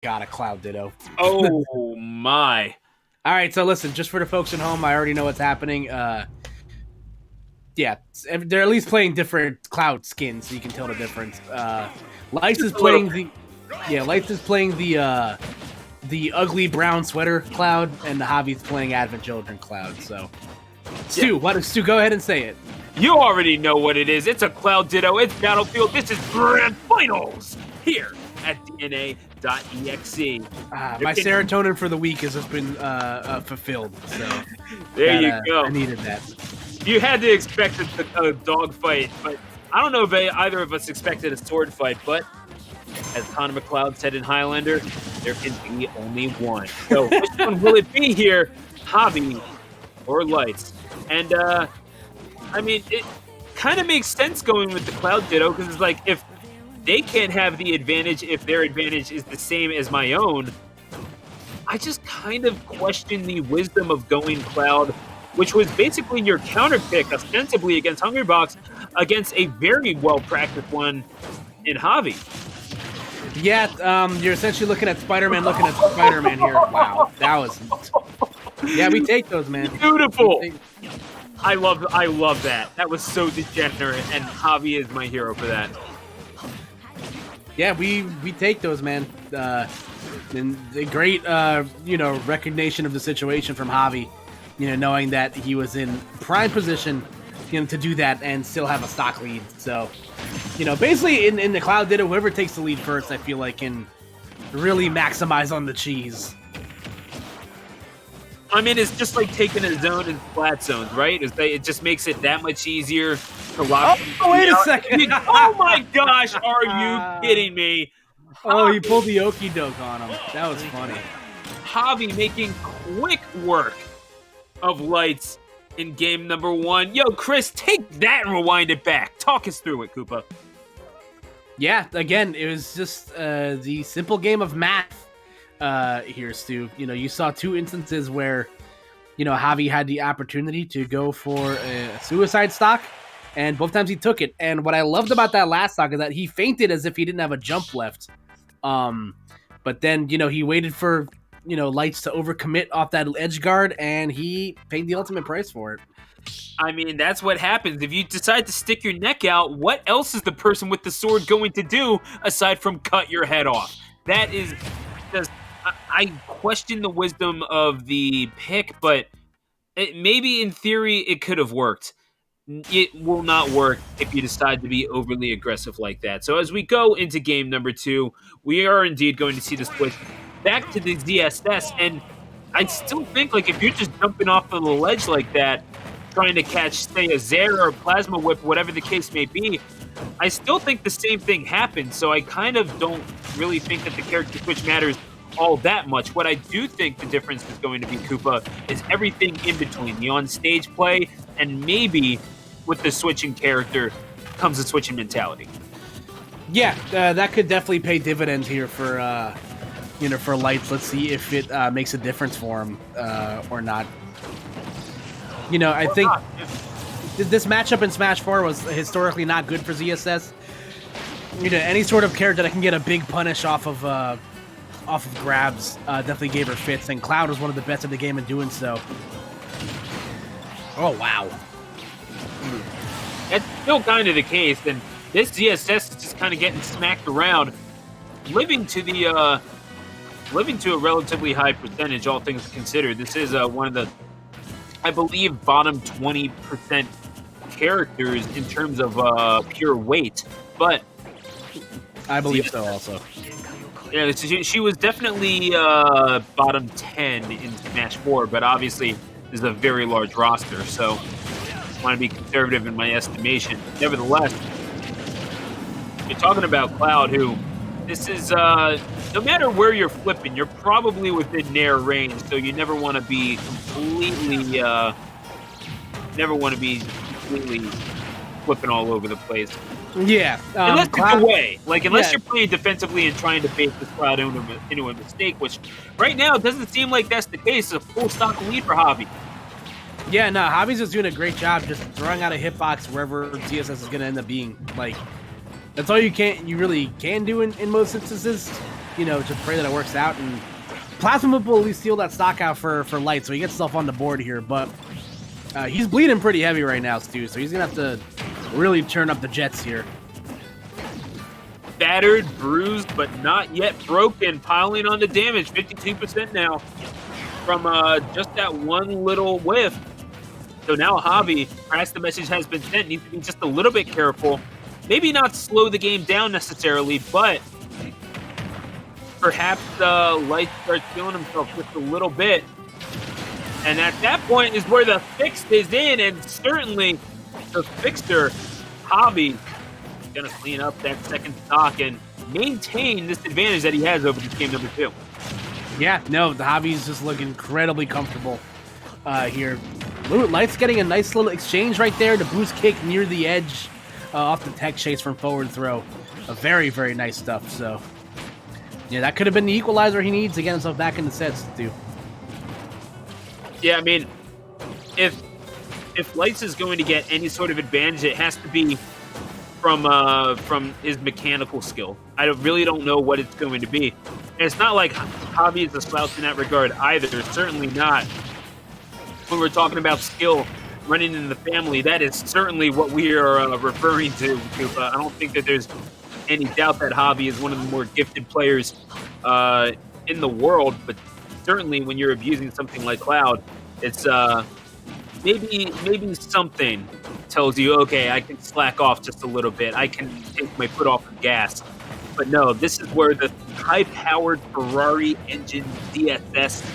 got a Cloud Ditto. Oh my. All right, so listen, just for the folks at home, I already know what's happening. Yeah, they're at least playing different Cloud skins, so you can tell the difference. Lights is playing the ugly brown sweater Cloud, and the Javi's playing Advent Children Cloud. So, Stu, Stu, go ahead and say it. You already know what it is. It's a Cloud Ditto. It's Battlefield. This is Grand Finals here at DNA.EXE. My serotonin for the week has just been fulfilled. So there you go. I needed that. You had to expect a dogfight, but I don't know if either of us expected a sword fight. But as Connor McLeod said in Highlander, there can be only one. So which one will it be here? Javi or Lights? And I mean, it kind of makes sense going with the Cloud Ditto, because it's like, if they can't have the advantage, if their advantage is the same as my own, I just kind of question the wisdom of going Cloud, which was basically your counter pick, ostensibly against Hungrybox, against a very well-practiced one in Javi. Yeah, you're essentially looking at Spider-Man here. Wow, that was... Yeah, we take those, man. Beautiful! I love that. That was so degenerate, and Javi is my hero for that. Yeah, we take those, man. And the great, recognition of the situation from Javi, knowing that he was in prime position, to do that and still have a stock lead. So, basically in the Cloud Ditto, whoever takes the lead first, I feel like can really maximize on the cheese. I mean, it's just like taking a zone in flat zones, right? It just makes it that much easier to lock. Oh, wait a second! Oh my gosh, are you kidding me? Oh, he pulled the okie doke on him. That was funny. Javi making quick work of Lights in game number 1. Yo, Chris, take that and rewind it back. Talk us through it, Koopa. Yeah, again, it was just the simple game of math. Here, Stu. You saw two instances where, Javi had the opportunity to go for a suicide stock, and both times he took it. And what I loved about that last stock is that he feinted as if he didn't have a jump left. But then, he waited for, Lights to overcommit off that edge guard, and he paid the ultimate price for it. I mean, that's what happens. If you decide to stick your neck out, what else is the person with the sword going to do aside from cut your head off? That is just... I question the wisdom of the pick, but maybe in theory it could have worked. It will not work if you decide to be overly aggressive like that. So as we go into game number 2, we are indeed going to see the switch back to the ZSS, and I still think, like, if you're just jumping off of the ledge like that, trying to catch, say, a Zare or a Plasma Whip, whatever the case may be, I still think the same thing happens. So I kind of don't really think that the character switch matters all that much. What I do think the difference is going to be, Koopa, is everything in between. The on-stage play, and maybe with the switching character comes a switching mentality. Yeah, that could definitely pay dividends here for for Lights. Let's see if it makes a difference for him or not. I think this matchup in Smash 4 was historically not good for ZSS. Any sort of character that can get a big punish off of grabs definitely gave her fits, and Cloud was one of the best in the game in doing so. Oh, wow. That's still kind of the case, and this ZSS is just kind of getting smacked around, living to a relatively high percentage, all things considered. This is one of the, I believe, bottom 20% characters in terms of pure weight, but I believe so also. Yeah, she was definitely bottom 10 in Smash 4, but obviously this is a very large roster, so I want to be conservative in my estimation. Nevertheless, you're talking about Cloud, who this is, no matter where you're flipping, you're probably within Nair range, so you never want to be completely, flipping all over the place. Yeah. Unless it's away. Unless you're playing defensively and trying to bait this Cloud into a mistake, which right now it doesn't seem like that's the case. It's a full stock lead for Javi. Yeah, no, Javi's just doing a great job just throwing out a hitbox wherever ZSS is going to end up being. That's all you really can do in most instances. just pray that it works out. And Plasma will at least steal that stock out for Light, so he gets himself on the board here. But he's bleeding pretty heavy right now, Stu, so he's going to have to really turn up the jets here. Battered, bruised, but not yet broken, piling on the damage, 52% now from just that one little whiff. So now Javi, perhaps the message has been sent, needs to be just a little bit careful. Maybe not slow the game down necessarily, but perhaps Light starts feeling himself just a little bit. And at that point is where the fix is in, and certainly the fixer, Javi, going to clean up that second stock and maintain this advantage that he has over this game number 2. Yeah, no, the Javi's just looking incredibly comfortable here. Light's getting a nice little exchange right there. The boost kick near the edge off the tech chase from forward throw. Very, very nice stuff. So, yeah, that could have been the equalizer he needs to get himself back in the sets, too. Yeah, I mean, if Lights is going to get any sort of advantage, it has to be from his mechanical skill. I really don't know what it's going to be. And it's not like Javi is a slouch in that regard either. Certainly not. When we're talking about skill running in the family, that is certainly what we are referring to. I don't think that there's any doubt that Javi is one of the more gifted players in the world, but certainly when you're abusing something like Cloud, it's maybe something tells you, okay, I can slack off just a little bit. I can take my foot off the gas. But no, this is where the high-powered Ferrari engine DSS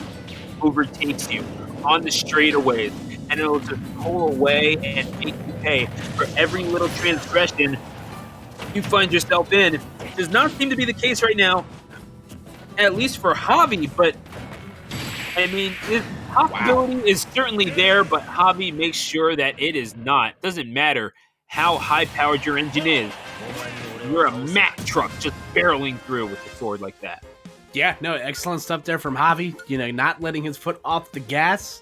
overtakes you on the straightaways, and it'll just pull away and make you pay for every little transgression you find yourself in. Does not seem to be the case right now, at least for Javi, but I mean, his possibility is certainly there, but Javi makes sure that it is not. Doesn't matter how high-powered your engine is. You're a Mack truck just barreling through with the sword like that. Yeah, no, excellent stuff there from Javi. Not letting his foot off the gas.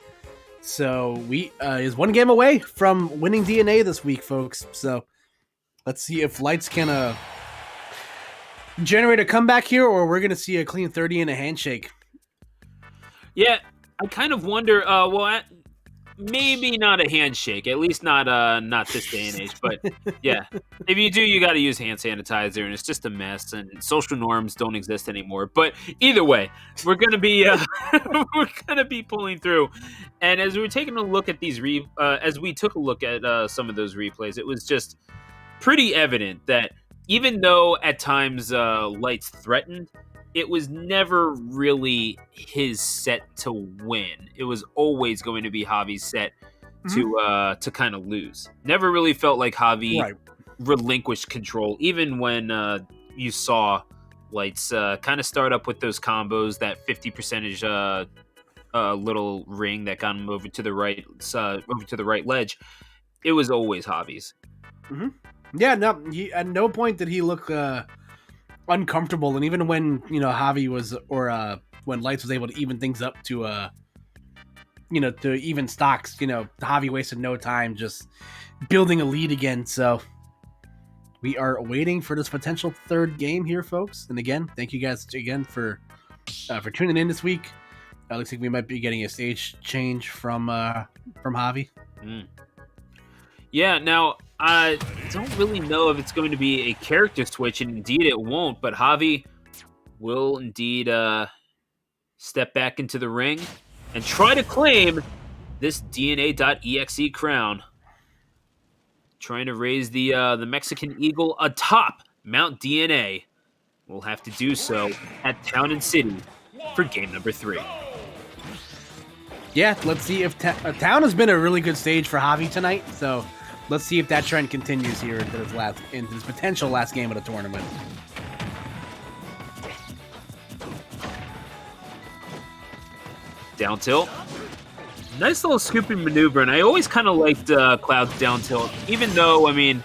So we is one game away from winning DNA this week, folks. So let's see if Lights can generate a comeback here, or we're gonna see a clean 30 and a handshake. Yeah, I kind of wonder. Maybe not a handshake. At least not this day and age. But yeah, if you do, you got to use hand sanitizer, and it's just a mess. And social norms don't exist anymore. But either way, we're gonna be pulling through. And as we were taking a look at these as we took a look at some of those replays, it was just pretty evident that even though at times Lights threatened, it was never really his set to win. It was always going to be Javi's set to kind of lose. Never really felt like Javi relinquished control, even when you saw Lights kind of start up with those combos, that 50% little ring that got him over to the right ledge. It was always Javi's. Mm-hmm. Yeah, no, at no point did he look uncomfortable, and even when Javi was, or when Lights was able to even things up to to even stocks, Javi wasted no time just building a lead again. So we are waiting for this potential third game here, folks. And again, thank you guys again for tuning in this week. Looks like we might be getting a stage change from Javi. Yeah, now I don't really know if it's going to be a character switch, and indeed it won't, but Javi will indeed step back into the ring and try to claim this DNA.EXE crown. Trying to raise the Mexican Eagle atop Mount DNA. We'll have to do so at Town and City for game number 3. Yeah, let's see if Town has been a really good stage for Javi tonight, so let's see if that trend continues here into this potential last game of the tournament. Down tilt. Nice little scooping maneuver, and I always kind of liked Cloud's down tilt, even though, I mean,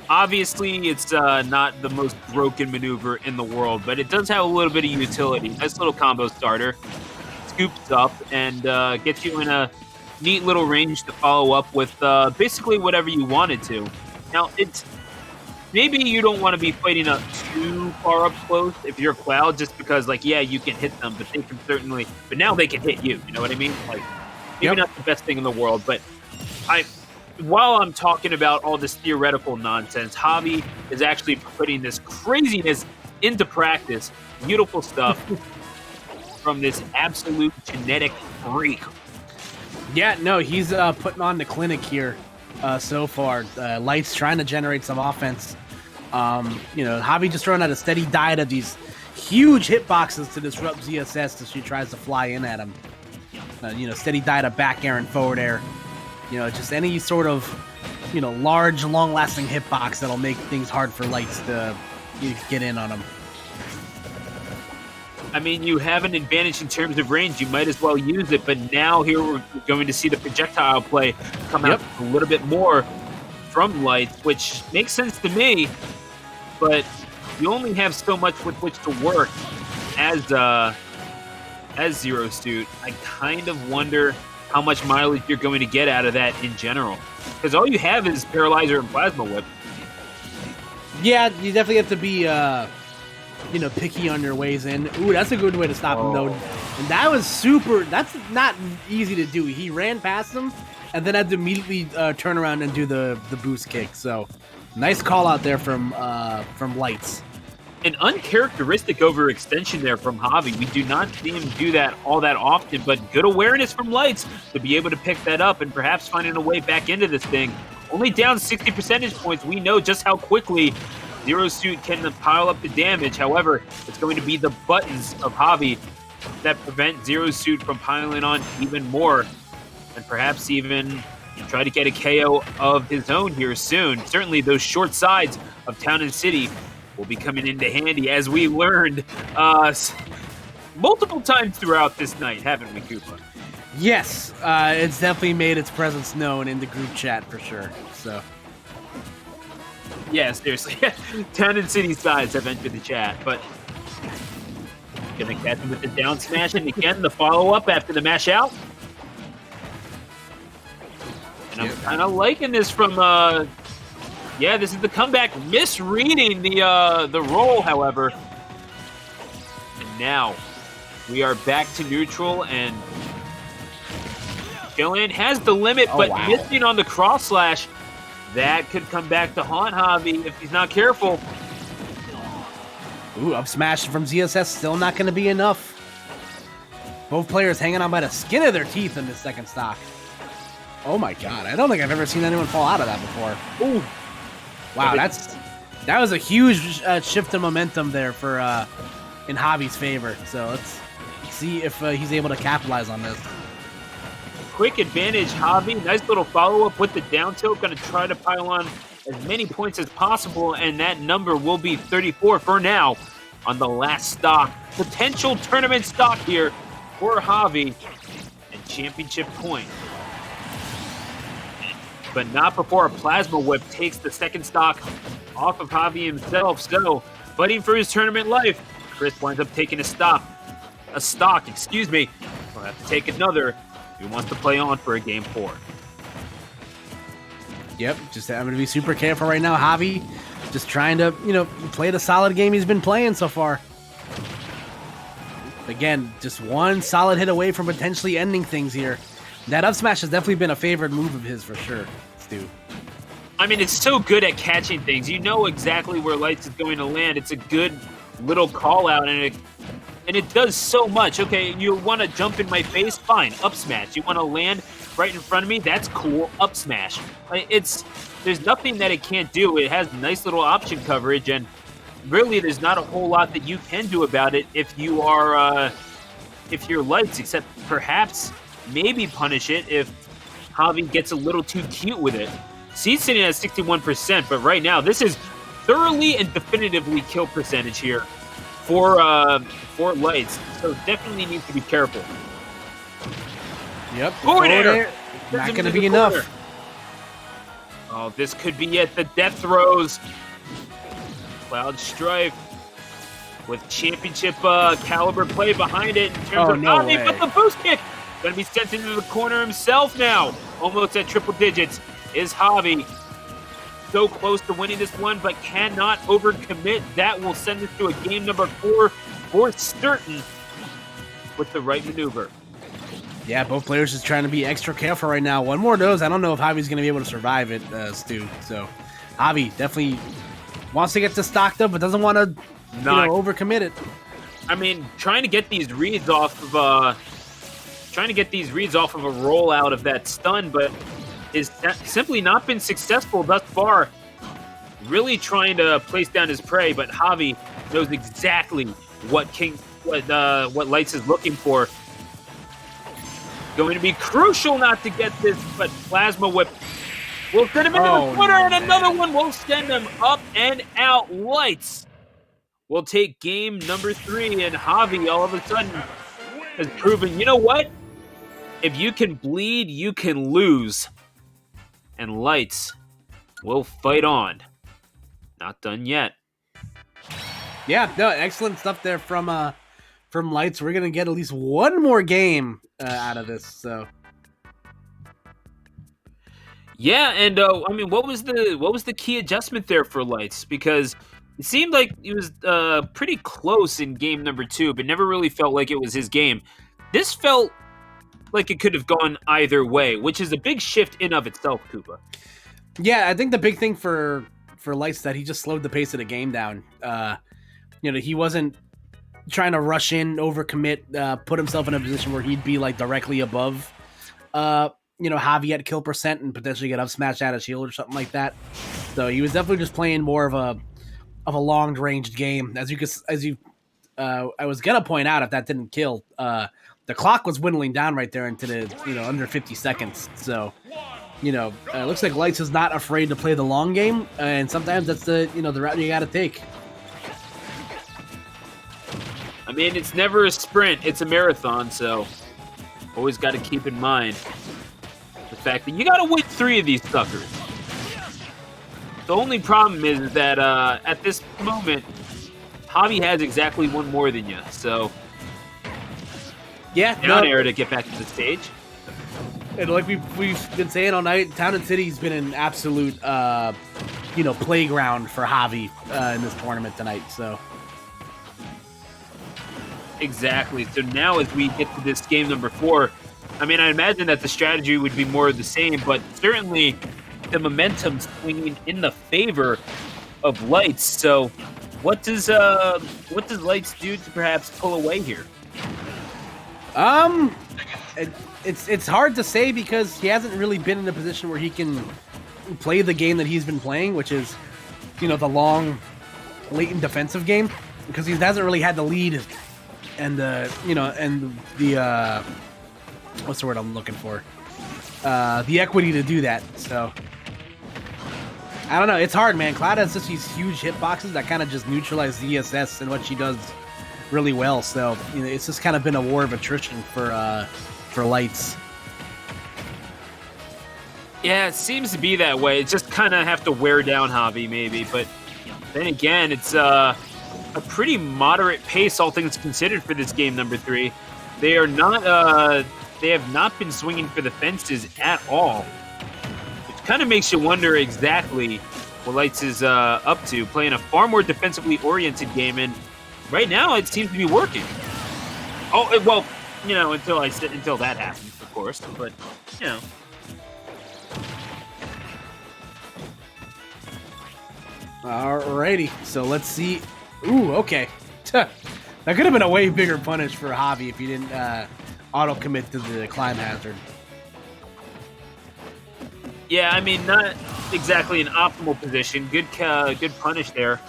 obviously it's not the most broken maneuver in the world, but it does have a little bit of utility. Nice little combo starter. Scoops up and gets you in a neat little range to follow up with basically whatever you wanted to. Now, maybe you don't want to be fighting up too far up close if you're Cloud, just because, like, yeah, you can hit them, but they can certainly, but now they can hit you. You know what I mean? Like, maybe not the best thing in the world, but while I'm talking about all this theoretical nonsense, Javi is actually putting this craziness into practice. Beautiful stuff from this absolute genetic freak. Yeah, no, he's putting on the clinic here so far. Light's trying to generate some offense. Javi just throwing out a steady diet of these huge hitboxes to disrupt ZSS as she tries to fly in at him. Steady diet of back air and forward air. Just any sort of, large, long-lasting hitbox that'll make things hard for Lights to get in on him. I mean, you have an advantage in terms of range. You might as well use it, but now here we're going to see the projectile play come out a little bit more from Lights, which makes sense to me, but you only have so much with which to work as Zero Suit. I kind of wonder how much mileage you're going to get out of that in general, because all you have is Paralyzer and Plasma Whip. Yeah, you definitely have to be picky on your ways in. Ooh, that's a good way to stop him, though. And that was that's not easy to do. He ran past him and then had to immediately turn around and do the boost kick. So nice call out there from Lights. An uncharacteristic overextension there from Javi. We do not see him do that all that often, but good awareness from Lights to be able to pick that up and perhaps finding a way back into this thing. Only down 60 percentage points. We know just how quickly Zero Suit can pile up the damage. However, it's going to be the buttons of Javi that prevent Zero Suit from piling on even more, and perhaps even try to get a KO of his own here soon. Certainly those short sides of Town and City will be coming into handy, as we learned multiple times throughout this night, haven't we, Koopa? Yes, it's definitely made its presence known in the group chat for sure. So, yeah, seriously, Town and City sides have entered the chat, but gonna catch him with the down smash, and again the follow up after the mash out. And I'm kind of liking this from. Yeah, this is the comeback, misreading the roll, however. And now we are back to neutral, and Jillian has the limit, but missing on the cross slash. That could come back to haunt Javi if he's not careful. Ooh, up smash from ZSS, still not going to be enough. Both players hanging on by the skin of their teeth in this second stock. Oh my god, I don't think I've ever seen anyone fall out of that before. Ooh. Wow, that was a huge shift in momentum there for in Javi's favor. So let's see if he's able to capitalize on this. Quick advantage, Javi. Nice little follow-up with the down tilt. Going to try to pile on as many points as possible, and that number will be 34 for now on the last stock. Potential tournament stock here for Javi, and championship point. But not before a Plasma Whip takes the second stock off of Javi himself. So, fighting for his tournament life, Chris winds up taking a stock, excuse me. We'll have to take another. He wants to play on for a game 4. Yep, just I'm going to be super careful right now. Javi just trying to, play the solid game he's been playing so far. Again, just one solid hit away from potentially ending things here. That up smash has definitely been a favorite move of his for sure, Stu. I mean, it's so good at catching things. You know exactly where Lights is going to land. It's a good little call out, and it does so much. Okay, you want to jump in my face? Fine, up smash. You want to land right in front of me? That's cool, up smash. There's nothing that it can't do. It has nice little option coverage, and really there's not a whole lot that you can do about it if you are if you're Lights, except perhaps maybe punish it if Javi gets a little too cute with it. He's sitting at 61%, but right now this is thoroughly and definitively kill percentage here for Lights, so definitely needs to be careful. Yep. Forward air. Not going to be enough. Oh, this could be it. The death throws. Cloud Strife with championship caliber play behind it in terms of Javi, but the boost kick going to be sent into the corner himself now. Almost at triple digits is Javi. so close to winning this one, but cannot overcommit. That will send us to a game number 4 for certain with the right maneuver. Yeah, both players just trying to be extra careful right now. One more dose. I don't know if Javi's going to be able to survive it, Stu. So, Javi definitely wants to get this stocked up, but doesn't want to overcommit it. I mean, trying to get these reads off of a rollout of that stun, but is simply not been successful thus far. Really trying to place down his prey, but Javi knows exactly what Lights is looking for. Going to be crucial not to get this, but Plasma Whip will send him into the corner, and another one will send him up and out. Lights will take game number 3, and Javi all of a sudden has proven, you know what? If you can bleed, you can lose. And Lights will fight on. Not done yet. Yeah, no, excellent stuff there from Lights. We're gonna get at least one more game out of this. So, yeah, and I mean, what was the key adjustment there for Lights? Because it seemed like he was pretty close in game number 2, but never really felt like it was his game. This felt like it could have gone either way, which is a big shift in of itself, Koopa. Yeah, I think the big thing for Lights that he just slowed the pace of the game down. He wasn't trying to rush in, overcommit, put himself in a position where he'd be like directly above, Javi at kill percent and potentially get up smashed out of shield or something like that. So he was definitely just playing more of a long ranged game. I was gonna point out if that didn't kill, the clock was dwindling down right there into the under 50 seconds. So it looks like Lights is not afraid to play the long game, and sometimes that's the route you got to take. I mean, it's never a sprint, it's a marathon, so always got to keep in mind the fact that you got to win 3 of these suckers. The only problem is that at this moment, Javi has exactly one more than you, so yeah, down air to get back to the stage. And like we've been saying all night, Town and City's been an absolute playground for Javi in this tournament tonight. So exactly. So now as we get to this game number 4, I mean, I imagine that the strategy would be more of the same, but certainly the momentum swinging in the favor of Lights. So what does Lights do to perhaps pull away here? It's hard to say because he hasn't really been in a position where he can play the game that he's been playing, which is, the long, latent defensive game, because he hasn't really had the lead and the what's the word I'm looking for? The equity to do that. So I don't know. It's hard, man. Cloud has such these huge hitboxes that kind of just neutralize the ESS and what she does really well. So it's just kind of been a war of attrition for Lights. Yeah, it seems to be that way. It just kind of have to wear down Javi, maybe. But then again, it's a pretty moderate pace, all things considered, for this game number 3. They are not. They have not been swinging for the fences at all, which kind of makes you wonder exactly what Lights is up to. Playing a far more defensively oriented game, and right now it seems to be working. Oh well. Until that happens, of course. But Alrighty, so let's see. Ooh, okay. That could have been a way bigger punish for Javi if he didn't auto commit to the climb hazard. Yeah, I mean, not exactly an optimal position. Good punish there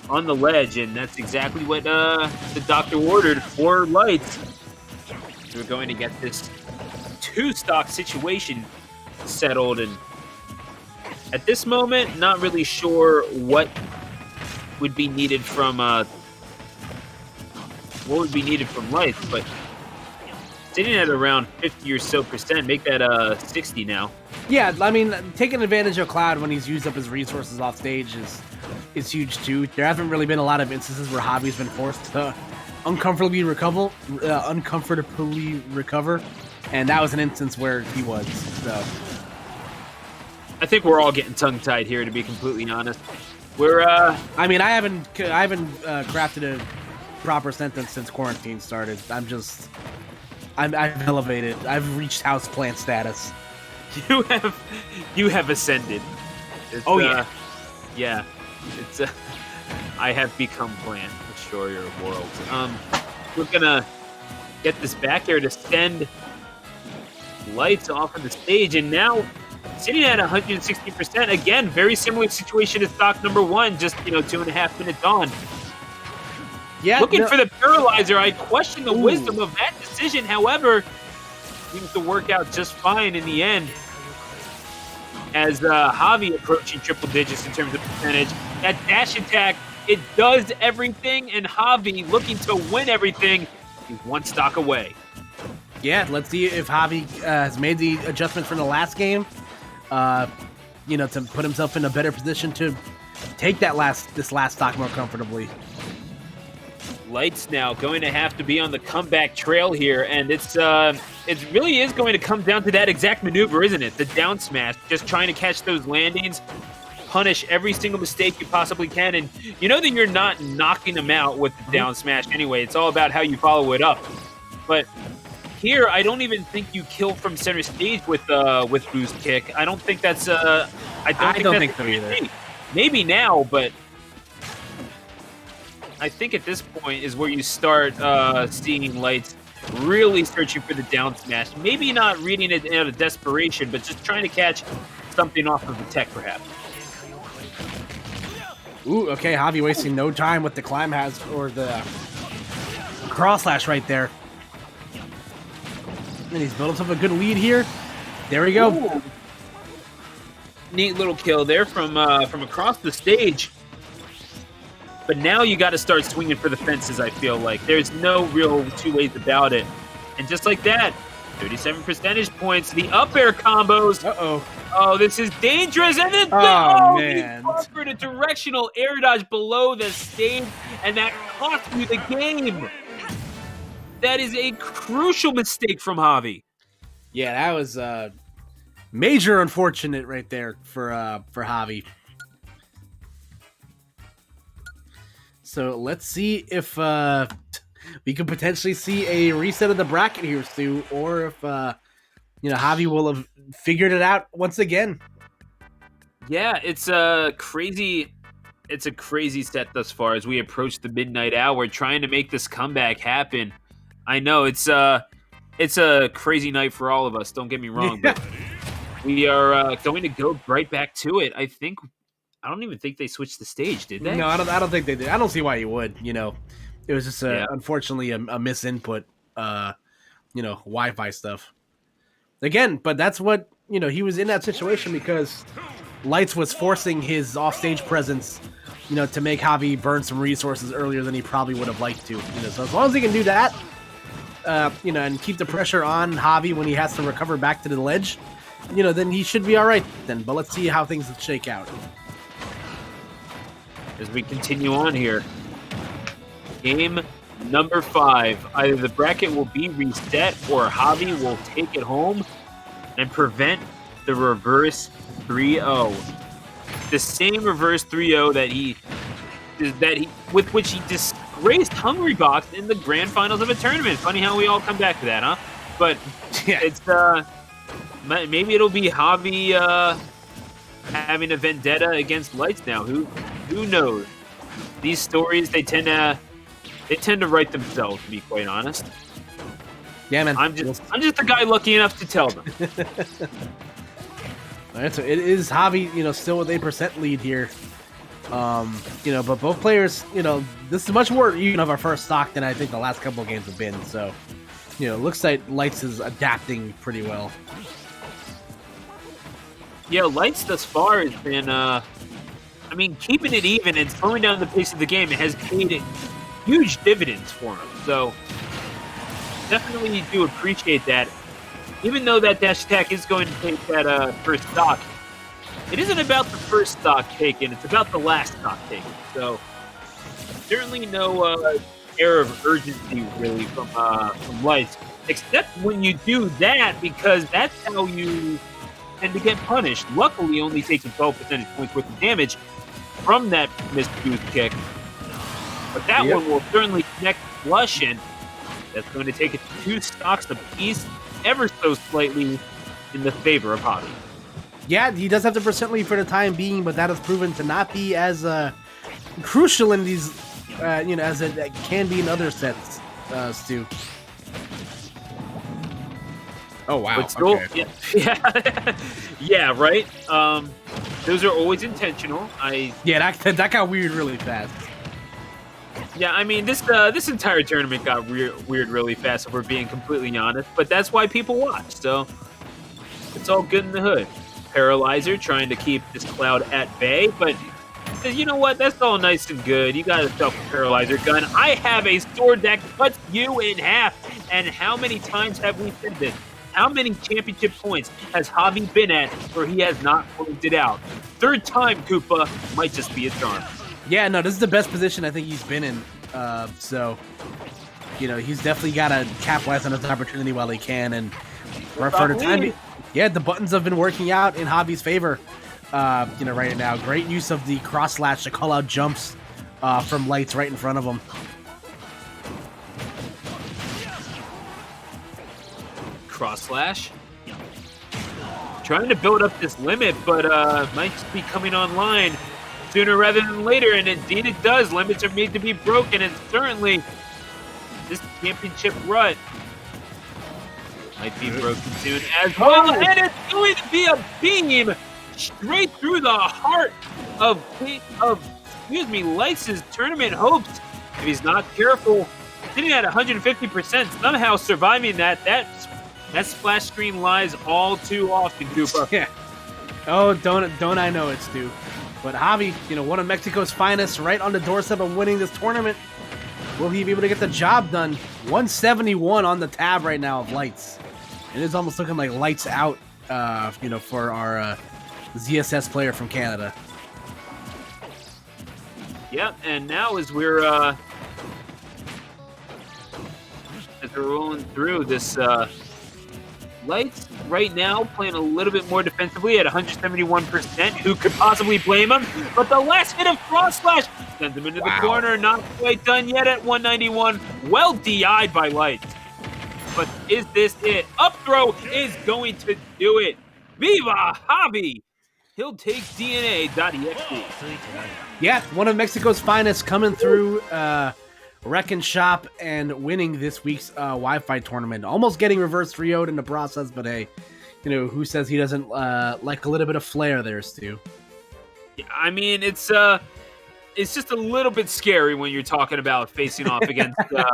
on the ledge, and that's exactly what the doctor ordered for Lights. So we're going to get this 2-stock situation settled, and at this moment, not really sure what would be needed from Lights, but sitting at around 50 or so percent, make that 60 now. Yeah, I mean, taking advantage of Cloud when he's used up his resources off stage is huge too. There haven't really been a lot of instances where Javi's been forced to uncomfortably recover, and that was an instance where he was. So I think we're all getting tongue-tied here, to be completely honest. We're, I mean, I haven't crafted a proper sentence since quarantine started. I've elevated. I've reached houseplant status. You have ascended. It's, yeah. Yeah. It's, I have become plant. Destroyer of worlds. We're gonna get this back here to send Lights off of the stage, and now sitting at 160%. Again, very similar situation to stock number 1, just 2.5 minutes on. Yeah, Looking for the paralyzer. I question the wisdom of that decision. However, seems to work out just fine in the end. As Javi approaching triple digits in terms of percentage. That dash attack, it does everything, and Javi looking to win everything. He's one stock away. Yeah, let's see if Javi has made the adjustment from the last game. To put himself in a better position to take this last stock more comfortably. Lights now going to have to be on the comeback trail here, and it really is going to come down to that exact maneuver, isn't it? The down smash, just trying to catch those landings, punish every single mistake you possibly can, and you know that you're not knocking them out with the down smash anyway. It's all about how you follow it up. But here, I don't even think you kill from center stage with boost kick. I don't think that's I don't think so either. Maybe now, but I think at this point is where you start seeing Lights really searching for the down smash. Maybe not reading it out of desperation, but just trying to catch something off of the tech, perhaps. Ooh, okay, Javi wasting no time with the climb or the cross slash right there. And he's built himself a good lead here. There we go. Ooh. Neat little kill there from across the stage. But now you got to start swinging for the fences, I feel like. There's no real two ways about it. And just like that, 37 percentage points. The up air combos. Uh-oh. Oh, this is dangerous. And then man. He offered a directional air dodge below the stage, and that cost you the game. That is a crucial mistake from Javi. Yeah, that was major unfortunate right there for Javi. So let's see if we could potentially see a reset of the bracket here, Stu, or if Javi will have figured it out once again. Yeah, it's a crazy set thus far as we approach the midnight hour, trying to make this comeback happen. I know it's a crazy night for all of us. Don't get me wrong, but we are going to go right back to it. I don't even think they switched the stage, did they? No, I don't think they did. I don't see why you would. It was just unfortunately a misinput. Wi-Fi stuff. Again, but that's what he was in that situation because Lights was forcing his offstage presence, to make Javi burn some resources earlier than he probably would have liked to. So as long as he can do that, and keep the pressure on Javi when he has to recover back to the ledge, then he should be all right then. But let's see how things shake out. As we continue on here, game number 5. Either the bracket will be reset or Javi will take it home and prevent the reverse 3-0. The same reverse 3-0 with which he disgraced Hungrybox in the grand finals of a tournament. Funny how we all come back to that, huh? But yeah, it's maybe it'll be Javi having a vendetta against Lights now. Who knows? These stories they tend to write themselves, to be quite honest. Yeah, man. I'm just the guy lucky enough to tell them. All right, so it is Javi, still with a % lead here. But both players, this is much more even of our first stock than I think the last couple of games have been. So, it looks like Lights is adapting pretty well. Yeah, Lights thus far has been, keeping it even and slowing down the pace of the game has paid huge dividends for him. So, definitely do appreciate that. Even though that dash attack is going to take that first stock, it isn't about the first stock taken, it's about the last stock taken. So, certainly no air of urgency, really, from Lights. Except when you do that, because that's how you tend to get punished. Luckily, only taking 12 percentage points worth of damage from that missed boost kick. But that one will certainly connect flush, and that's going to take it to 2 stocks apiece, ever so slightly in the favor of Javi. Yeah, he does have the percent lead for the time being, but that has proven to not be as crucial in these, as it can be in other sets, Stu. Oh, wow. But still, okay. yeah, right? Those are always intentional. Yeah, that got weird really fast. Yeah, I mean, this entire tournament got weird really fast, if we're being completely honest. But that's why people watch, so it's all good in the hood. Paralyzer trying to keep this Cloud at bay, but you know what? That's all nice and good. You got yourself a Paralyzer gun. I have a sword that cuts you in half. And how many times have we said this? How many championship points has Javi been at where he has not closed it out? 3rd time, Koopa, might just be a charm. Yeah, no, this is the best position I think he's been in. So, he's definitely got to capitalize on this opportunity while he can. And for the time, yeah, the buttons have been working out in Javi's favor. Right now, great use of the cross slash to call out jumps from lights right in front of him. Cross slash. Trying to build up this limit, but might just be coming online sooner rather than later, and indeed it does. Limits are made to be broken, and certainly this championship rut might be broken soon as well. And it's going to be a beam straight through the heart of Lice's tournament hopes. If he's not careful, sitting at 150%, somehow surviving that splash screen lies all too often, Koopa. Yeah. Oh, don't I know it, Stu. But Javi, one of Mexico's finest, right on the doorstep of winning this tournament. Will he be able to get the job done? 171 on the tab right now of lights. It is almost looking like lights out, for our ZSS player from Canada. Yep, and now as we're rolling through this, Lights right now playing a little bit more defensively at 171%. Who could possibly blame him? But the last hit of Cross Slash sends him into the corner. Not quite done yet at 191. Well DI'd by Lights. But is this it? Up throw is going to do it. Viva Javi! He'll take DNA.EXE. Yeah, one of Mexico's finest coming through. Wreck and Shop and winning this week's Wi-Fi tournament. Almost getting reverse 3-0'd in the process, but hey, who says he doesn't like a little bit of flair there, Stu? Yeah, I mean, it's just a little bit scary when you're talking about facing off against the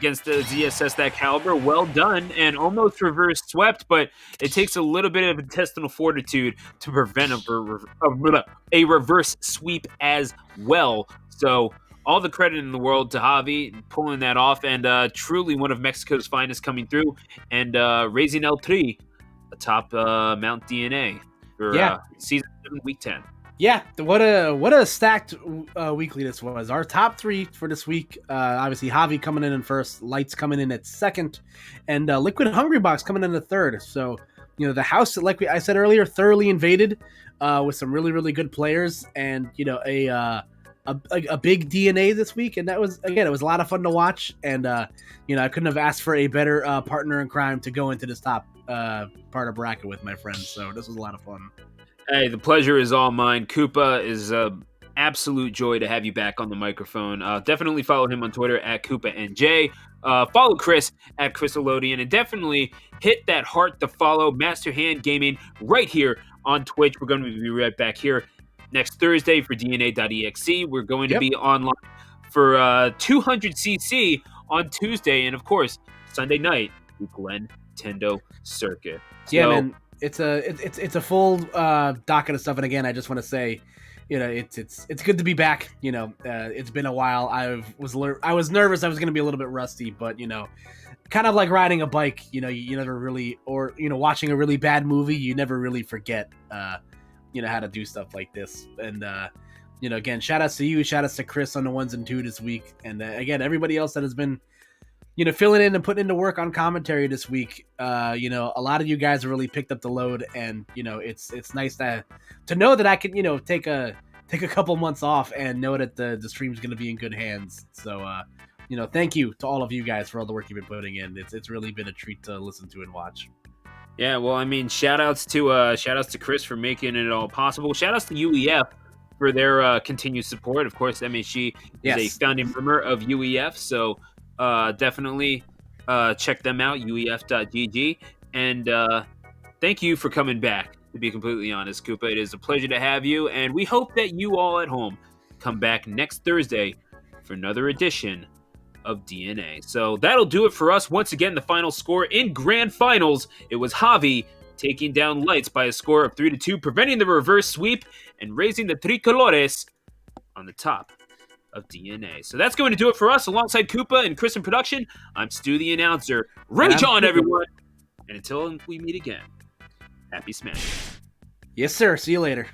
ZSS that caliber. Well done, and almost reverse swept, but it takes a little bit of intestinal fortitude to prevent a reverse sweep as well. So all the credit in the world to Javi pulling that off, and truly one of Mexico's finest coming through, and raising El Tri atop Mount DNA for season 7, week 10. Yeah, what a stacked weekly this was. Our top 3 for this week, obviously Javi coming in first, Lights coming in at second, and Liquid Hungry Box coming in at third. So, the house, like I said earlier, thoroughly invaded with some really, really good players, and, a big DNA this week, and that was, again, it was a lot of fun to watch, and I couldn't have asked for a better partner in crime to go into this top part of bracket with, my friends. So this was a lot of fun. Hey, the pleasure is all mine. Koopa, is an absolute joy to have you back on the microphone. Definitely follow him on Twitter at KoopaNJ. Follow Chris at Chrisolodian, and definitely hit that heart to follow Master Hand Gaming right here on Twitch. We're going to be right back here next Thursday for DNA.EXE. We're going to be online for 200cc on Tuesday, and of course Sunday night we Glen Tendo Circuit. Yeah, man, it's a full docket of stuff. And again, I just want to say, it's good to be back. It's been a while. I was nervous I was going to be a little bit rusty, but kind of like riding a bike. You never really, or watching a really bad movie, you never really forget how to do stuff like this. And again, shout outs to you, shout outs to Chris on the 1s and 2s this week, and again, everybody else that has been filling in and putting into work on commentary this week. A lot of you guys have really picked up the load, and it's nice to know that I can take a couple months off and know that the stream's going to be in good hands. So thank you to all of you guys for all the work you've been putting in. It's really been a treat to listen to and watch. Yeah, well, I mean, shout outs to Chris for making it all possible. Shout outs to UEF for their continued support. Of course, MHG is a founding member of UEF, so definitely check them out, uef.gg. And thank you for coming back, to be completely honest, Koopa. It is a pleasure to have you, and we hope that you all at home come back next Thursday for another edition of DNA. So that'll do it for us. Once again, the final score in grand finals, it was Javi taking down Lights by a score of 3-2, preventing the reverse sweep and raising the Tricolores on the top of DNA. So that's going to do it for us. Alongside Koopa and Chris in production, I'm Stu the announcer. Rage on, everyone! And until we meet again, happy Smash. Yes, sir. See you later.